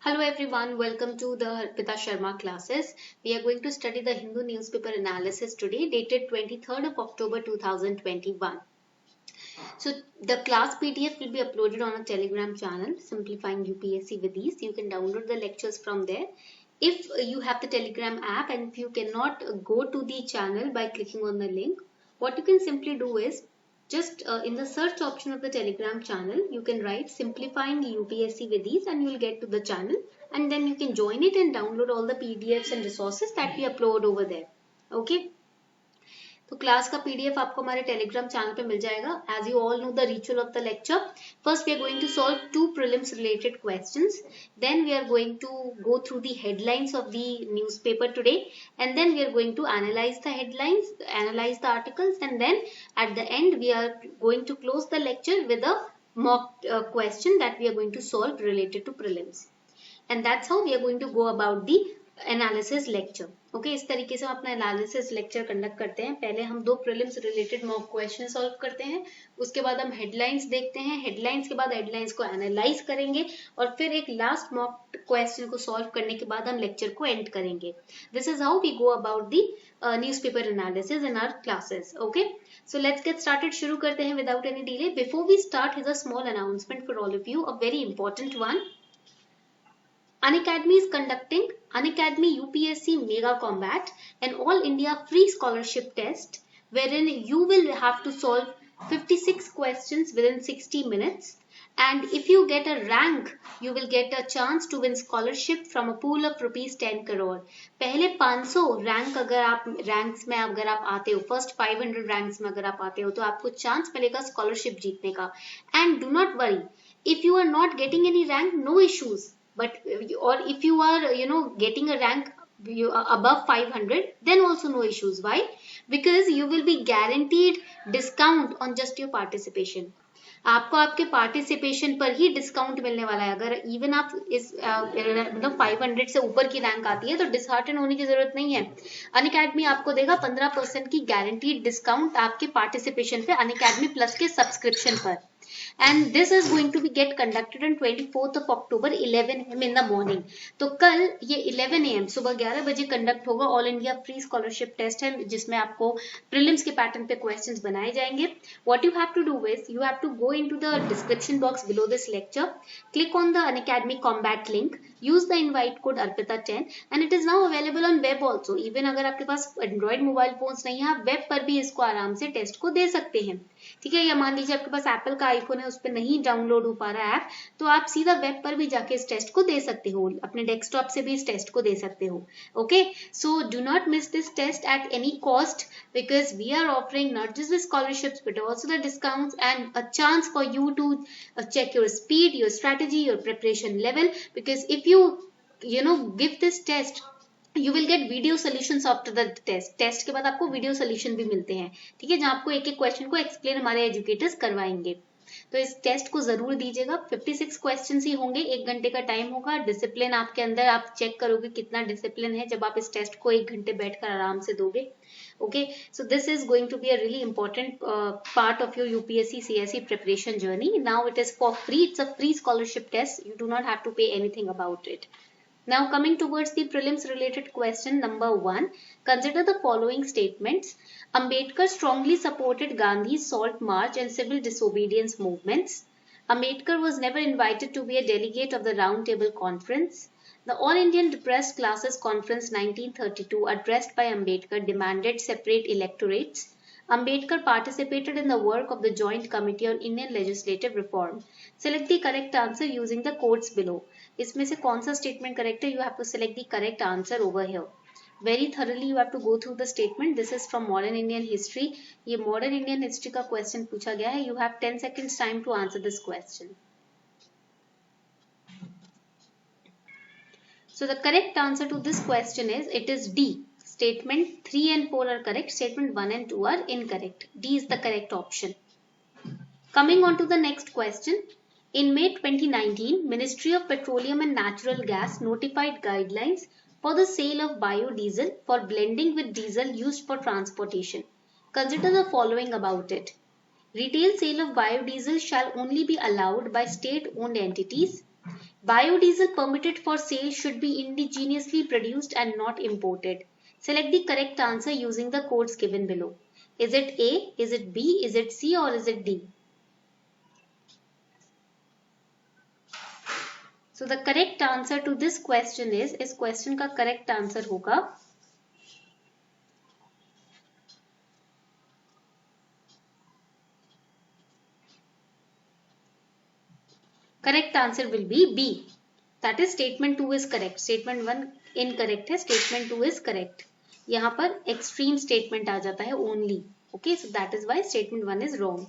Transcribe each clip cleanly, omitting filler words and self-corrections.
Hello everyone, welcome to the Harpita Sharma classes. We are going to study the Hindu newspaper analysis today, dated 23rd of October 2021. So the class PDF will be uploaded on a Telegram channel, Simplifying UPSC with Ease. You can download the lectures from there. If you have the Telegram app and if you cannot go to the channel by clicking on the link, what you can simply do is just in the search option of the Telegram channel, you can write Simplifying UPSC with Ease and you will get to the channel, and then you can join it and download all the PDFs and resources that we upload over there. Okay. तो class का PDF आपको हमारे Telegram channel पे मिल जाएगा. As you all know the ritual of the lecture, first we are going to solve two prelims related questions, then we are going to go through the headlines of the newspaper today, and then we are going to analyse the headlines, analyse the articles, and then at the end we are going to close the lecture with a mock question that we are going to solve related to prelims, and that's how we are going to go about the analysis lecture. Okay, इस तरीके से हम अपना analysis lecture conduct करते हैं. पहले हम दो prelims related mock question solve करते हैं, उसके बाद हम हेडलाइंस देखते हैं, हेडलाइंस के बाद हेडलाइंस को एनालाइज करेंगे, और फिर एक लास्ट मॉक क्वेश्चन को सॉल्व करने के बाद हम लेक्चर को एंड करेंगे. This is how we go about the newspaper analysis in our classes. Okay, so let's get started. शुरू करते हैं without any delay. Before we start, here's a small announcement for all of you, a very important one. Unacademy is conducting Unacademy UPSC Mega Combat, an all India free scholarship test wherein you will have to solve 56 questions within 60 minutes, and if you get a rank you will get a chance to win scholarship from a pool of rupees 10 crore. पहले 500 rank अगर आप ranks में अगर आप आते हो, first 500 ranks में अगर आप आते हो, तो आपको चांस मिलेगा स्कॉलरशिप जीतने का. And do not worry, if you are not getting any rank, no issues. But or if you are getting a rank above 500, then also no issues. Why? Because you will be guaranteed discount on just your participation. आपको आपके participation पर ही discount मिलने वाला है. अगर even आप इस मतलब 500 से ऊपर की रैंक आती है तो डिसहार्टन होने की जरूरत नहीं है. अनअकैडमी आपको देगा 15% की गारंटीड डिस्काउंट आपके पार्टिसिपेशन पे अनअकैडमी प्लस के सब्सक्रिप्शन पर. And this is going to be get conducted on 24th of October 11 AM in the morning. तो कल ये 11 AM सुबह 11 बजे कंडक्ट होगा. All India free scholarship test है जिसमें आपको प्रीलिम्स के पैटर्न पे क्वेश्चंस बनाए जाएंगे. What you have to do is you have to go into the description box below this lecture, click on the Unacademy Combat link, use the invite code ARPITA10, and it is now available on web also. Even अगर आपके पास Android mobile phones नहीं है, आप web पर भी इसको आराम से टेस्ट को दे सकते हैं. ठीक है, या मान लीजिए आपके पास एप्पल का आईफोन है, उस पर नहीं डाउनलोड हो पा रहा है ऐप, तो आप सीधा वेब पर भी जाके इस टेस्ट को दे सकते हो, अपने डेस्कटॉप से भी इस टेस्ट को दे सकते हो. Okay, so do not miss this test at any cost, because we are offering not just the scholarships but also the discounts and a chance for you to check your speed, your strategy, your preparation level. Because if you give this test, you will get video solution after the test. Test के बाद आपको video solution भी मिलते हैं. ठीक है, जहां आपको एक एक क्वेश्चन को एक्सप्लेन हमारे एजुकेटर्स करवाएंगे. तो इस टेस्ट को जरूर दीजिएगा. 56 क्वेश्चन ही होंगे, 1 घंटे का टाइम होगा. डिसिप्लिन आपके अंदर, आप चेक करोगे कितना डिसिप्लिन है जब आप इस टेस्ट को 1 घंटे बैठकर आराम से दोगे. Okay, so this is going to be a really important part of your UPSC CSE preparation journey. Now it is for free. It's a free scholarship test. You do not have to pay anything about it. Now coming towards the prelims related question number 1, consider the following statements. Ambedkar strongly supported Gandhi's salt march and civil disobedience movements. Ambedkar was never invited to be a delegate of the Round Table Conference. The All Indian Depressed Classes Conference 1932 addressed by Ambedkar demanded separate electorates. Ambedkar participated in the work of the Joint Committee on Indian Legislative Reform. Select the correct answer using the codes below. इसमें से कौन सा statement correct है? You have to select the correct answer over here. Very thoroughly you have to go through the statement. This is from modern Indian history. ये modern Indian history का question पूछा गया है. You have 10 seconds time to answer this question. So the correct answer to this question is, it is D. Statement 3 and 4 are correct. Statement 1 and 2 are incorrect. D is the correct option. Coming on to the next question. In May 2019, Ministry of Petroleum and Natural Gas notified guidelines for the sale of biodiesel for blending with diesel used for transportation. Consider the following about it. Retail sale of biodiesel shall only be allowed by state-owned entities. Biodiesel permitted for sale should be indigenously produced and not imported. Select the correct answer using the codes given below. Is it A, is it B, is it C or is it D? So the correct answer to this question is, इस question का correct answer होगा correct answer will be B. That is statement 2 is correct. Statement 1 incorrect है, statement 2 is correct. यहाँ पर extreme statement आ जाता है only. Okay, so that is why statement 1 is wrong.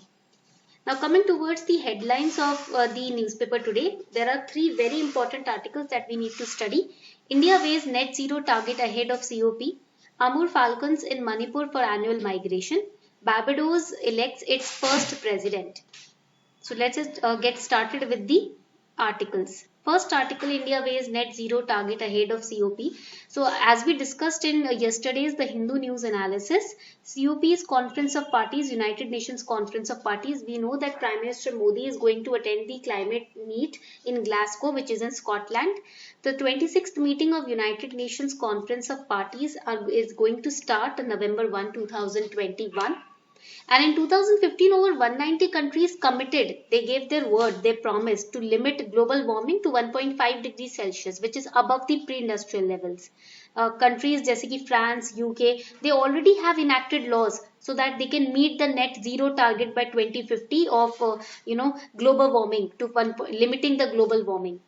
Now coming towards the headlines of the newspaper today, there are 3 very important articles that we need to study. India weighs net zero target ahead of COP. Amur falcons in Manipur for annual migration. Barbados elects its first president. So let's just get started with the articles. First article, India weighs net zero target ahead of COP. So as we discussed in yesterday's the Hindu News analysis, COP's Conference of Parties, United Nations Conference of Parties, we know that Prime Minister Modi is going to attend the climate meet in Glasgow, which is in Scotland. The 26th meeting of United Nations Conference of Parties is going to start on November 1, 2021. And in 2015, over 190 countries committed, they gave their word, they promised to limit global warming to 1.5 degrees Celsius, which is above the pre-industrial levels. Countries जैसे कि France, UK, they already have enacted laws so that they can meet the net zero target by 2050 of global warming to limiting the global warming.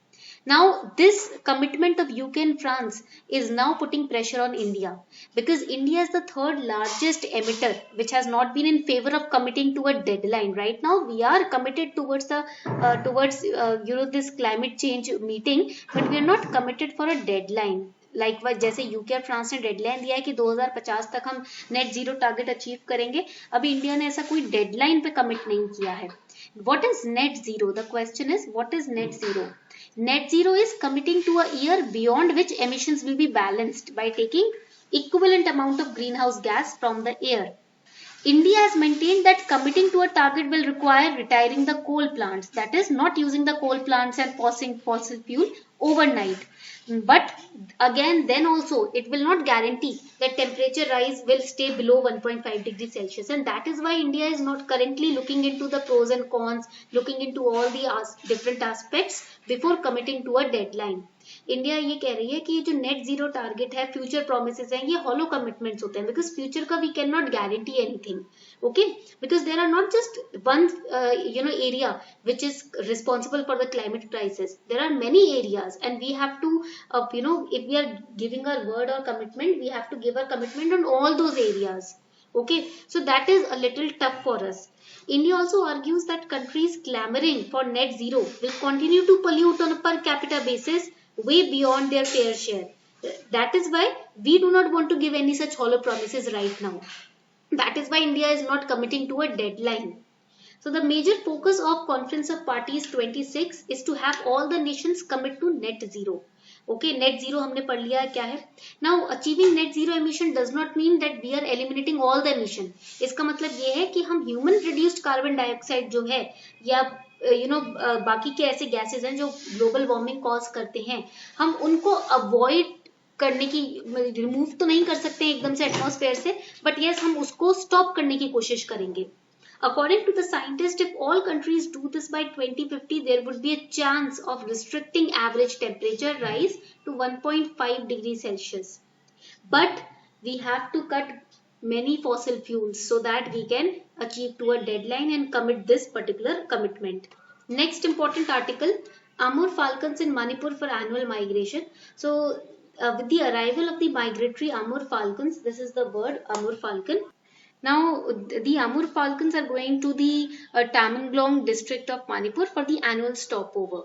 Now, this commitment of UK and France is now putting pressure on India because India is the third largest emitter which has not been in favor of committing to a deadline. Right now, we are committed towards this climate change meeting, but we are not committed for a deadline. Likewise जैसे UK और France ने deadline दिया है कि 2050 तक हम net zero target achieve करेंगे, अभी इंडिया ने ऐसा कोई डेडलाइन पे कमिट नहीं किया है. What is net zero? The question is, what is net zero? Net zero is committing to a year beyond which emissions will be balanced by taking equivalent amount of greenhouse gas from the air. India has maintained that committing to a target will require retiring the coal plants, that is, not using the coal plants and pausing fossil fuel overnight. But again, then also, it will not guarantee that temperature rise will stay below 1.5 degrees Celsius. And that is why India is not currently looking into the pros and cons, looking into all the different aspects before committing to a deadline. India ये कह रही है कि जो net zero target है, future promises हैं, ये hollow commitments होते हैं बिकॉज फ्यूचर का we can not guarantee anything. Okay, because there are not just one area which is responsible for the climate crisis. There are many areas and we have to if we are giving our word or commitment, we have to give our commitment on all those areas. Okay, so that is a little tough for us. India also argues that countries clamoring for net zero will continue to pollute on a per capita basis way beyond their fair share. That is why we do not want to give any such hollow promises right now. That is why India is not committing to a deadline. So the major focus of Conference of Parties 26 is to have all the nations commit to net zero. Okay, net zero हमने पढ़ लिया है क्या है. Now achieving net zero emission does not mean that we are eliminating all the emission. इसका मतलब ये है कि हम human reduced carbon dioxide जो है या बाकी के ऐसे गैसेज हैं जो ग्लोबल वार्मिंग कॉज करते हैं, हम उनको अवॉइड करने की, रिमूव तो नहीं कर सकते एकदम से एटमॉस्फेयर से, बट यस हम उसको स्टॉप करने की कोशिश करेंगे. According to the scientists, if all countries do this by 2050, there would be a chance of restricting average temperature rise to 1.5 degrees Celsius. But we have to cut many fossil fuels so that we can achieve to a deadline and commit this particular commitment. Next important article, Amur falcons in Manipur for annual migration. So with the arrival of the migratory Amur falcons, this is the bird Amur falcon. Now, the Amur falcons are going to the Tamenglong district of Manipur for the annual stopover.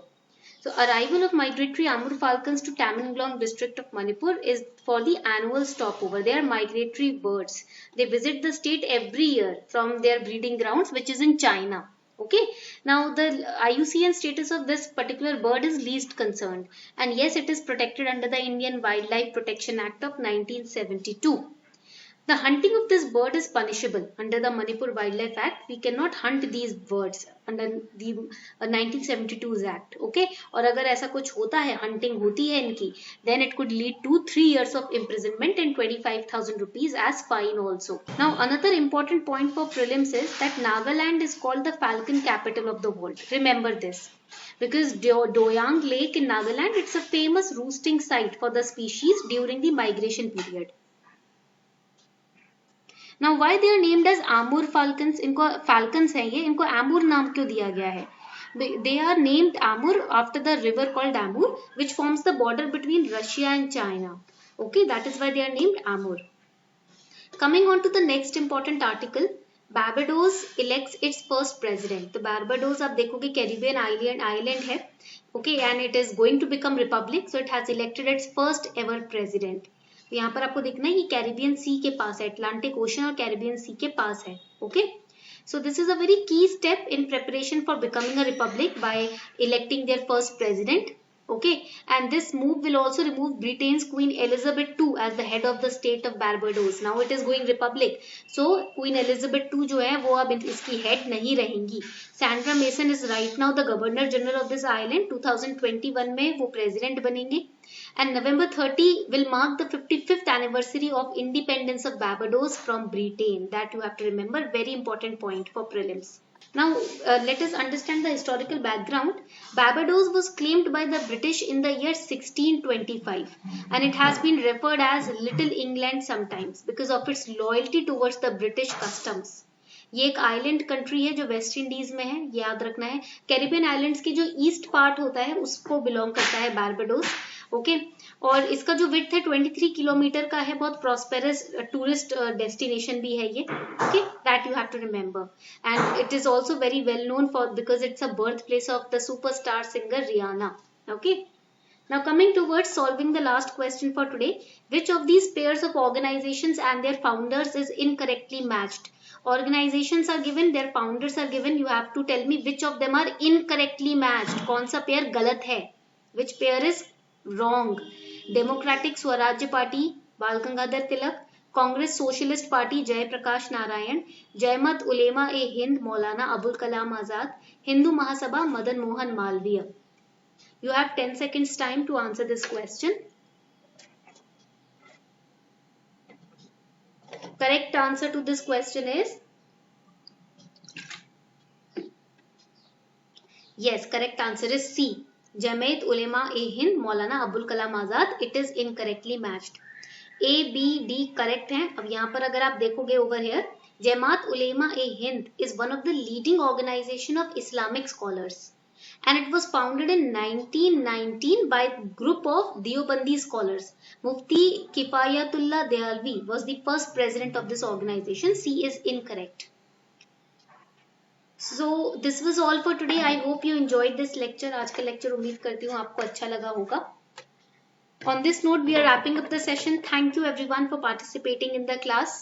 So, arrival of migratory Amur falcons to Tamenglong district of Manipur is for the annual stopover. They are migratory birds. They visit the state every year from their breeding grounds, which is in China. Okay. Now, the IUCN status of this particular bird is least concerned. And yes, it is protected under the Indian Wildlife Protection Act of 1972. The hunting of this bird is punishable under the Manipur Wildlife Act. We cannot hunt these birds under the 1972 act. Okay, और अगर ऐसा कुछ होता है, hunting होती है इनकी, then it could lead to 3 years of imprisonment and 25,000 rupees as fine also. Now another important point for prelims is that Nagaland is called the falcon capital of the world. Remember this, because Doyang Lake in Nagaland, it's a famous roosting site for the species during the migration period. Now why they are named as Amur falcons? इनको falcons हैं ये, इनको Amur नाम क्यों दिया गया है? They are named Amur after the river called Amur, which forms the border between Russia and China. Okay, that is why they are named Amur. Coming on to the next important article, Barbados elects its first president. तो Barbados आप देखोगे Caribbean island है, okay, and it is going to become republic, so it has elected its first ever president. यहाँ पर आपको देखना है ये कैरिबियन सी के पास है, अटलांटिक ओशन और कैरिबियन सी के पास है. Okay, so this is a very key step in preparation for becoming a republic by electing their first president. Okay, and this move will also remove Britain's Queen Elizabeth II as the head of the state of Barbados. Now it is going republic, so Queen Elizabeth II जो है वो अब इसकी head नहीं रहेंगी. Sandra Mason is right now the Governor General of this island. 2021 में वो president बनेंगे. And November 30 will mark the 55th anniversary of independence of Barbados from Britain. That you have to remember, very important point for prelims. Now let us understand the historical background. Barbados was claimed by the British in the year 1625 and it has been referred as Little England sometimes because of its loyalty towards the British customs. ये एक island country है जो West Indies में है, याद रखना है. Caribbean islands के जो ईस्ट पार्ट होता है उसको बिलोंग करता है बारबाडोस. ओके, और इसका जो विड्थ है 23 किलोमीटर का है, बहुत प्रॉस्पेरस टूरिस्ट डेस्टिनेशन भी है ये. Okay, that you have to remember. And it is also very well known for because it's a birth place of the superstar singer Rihanna. Okay, now coming towards solving the last question for today, which of these pairs of organizations and their founders is incorrectly matched? Organizations are given, their founders are given, you have to tell me which of them are incorrectly matched. कौन सा pair गलत है? Which pair is wrong? Democratic स्वराज्य party बाल Gangadhar Tilak, Congress socialist party Jayaprakash Narayan, जयमत Ulema A Hind Maulana Abul Kalam Azad, Hindu Mahasabha Madan Mohan Malviya. You have 10 seconds time to answer this question. Correct answer to this question is yes. Correct answer is C. Jamaat Ulema e Hind Maulana Abul Kalam Azad. It is incorrectly matched. A, B, D correct हैं. अब यहाँ पर अगर आप देखोगे over here, Jamaat Ulema e Hind is one of the leading organization of Islamic scholars. And it was founded in 1919 by a group of Deobandi scholars. Mufti Kifayatullah Dealvi was the first president of this organization. C is incorrect. So this was all for today. I hope you enjoyed this lecture. आज का lecture उम्मीद करती हूँ आपको अच्छा लगा होगा. On this note, we are wrapping up the session. Thank you everyone for participating in the class.